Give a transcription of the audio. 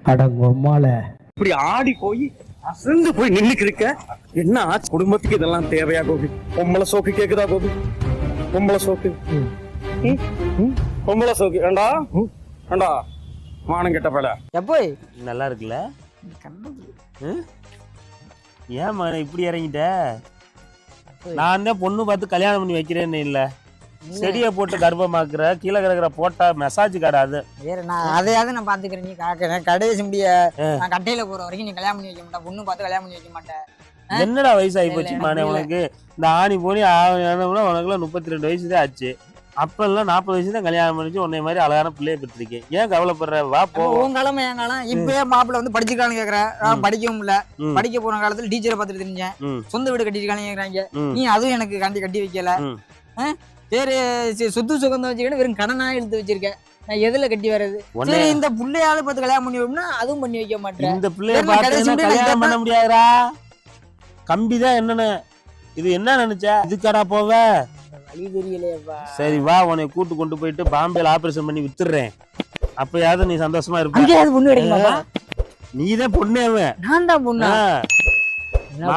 அடங்கொம்மால இப்படி ஆடி போய் அசந்து போய் நின்னுக்கு இருக்க என்ன ஆச்சு? குடும்பத்துக்கு இதெல்லாம் தேவையா கோபி? பொம்பளை சோக்கு கேக்குதா கோபி? பொம்பளை சோக்கு பொம்பளை சோக்கு ஏண்டா ஏண்டா மானம் கெட்ட பல எப்போ நல்லா இருக்குல்ல? ஏன் மகனே இப்படி இறங்கிட்ட? நான் தான் பொண்ணு பார்த்து கல்யாணம் பண்ணி வைக்கிறேன்னு இல்ல, செடியை போட்டு கர்ப்பமாக்குற, கீழே கிடக்குற போட்டா மெசாஜ் காடாது. வேற நான் அதையாவது நான் பாத்துக்கிறேன். நீ கடைசி முடிய நான் கட்டையில போற வரைக்கும் நீ கல்யாணம் பண்ணி வைக்க மாட்டேன், பொண்ணு பார்த்து கல்யாணம் பண்ணி வைக்க மாட்டேன். என்னடா வயசாகி போச்சு மானே உனக்கு? இந்த ஆணி போனி உனக்குலாம் 32 வயசு தான் ஆச்சு. அப்பெல்லாம் 40 வயசு தான் கல்யாணம் பண்ணிச்சு. உன்னை மாதிரி அழகான பிள்ளைய பெற்றிருக்கேன். ஏன் கவலைப்படுற? வா போ. உன் காலம் என் காலம். இப்பயே மாப்பிள்ள வந்து படிச்சிருக்கான்னு கேக்குறேன். நான் படிக்கவும் இல்ல. படிக்க போன காலத்துல டீச்சரை பார்த்துட்டு தெரிஞ்சேன். சொந்த வீடு கட்டிருக்கானு கேக்குறாங்க. நீ அதுவும் எனக்கு கட்டி வைக்கல. வேறு சொத்து சுகந்தம் வச்சுக்கிட்டு வெறும் கடனா எடுத்து வச்சிருக்கேன். நான் எதுல கட்டி வர்றது? சரி, இந்த பிள்ளையாவது பார்த்து கல்யாணம் பண்ணி வைப்போம்னா அதுவும் பண்ணி வைக்க மாட்டேன். இந்த பிள்ளைய பார்த்து கல்யாணம் பண்ண முடியாதுடா. கம்பிதான் என்னன்னு இது என்ன நினைச்சா? இதுக்காடா போவ? வழி தெரியலையப்பா. சரி வா, உன்னை கூட்டு கொண்டு போயிட்டு பாம்பேல ஆபரேஷன் பண்ணி வித்துடுறேன். அப்பயாவது நீ சந்தோஷமா இருப்ப. பொண்ணு கிடைக்குமாப்பா? நீதான் பொண்ணு. நான் தான் பொண்ணு.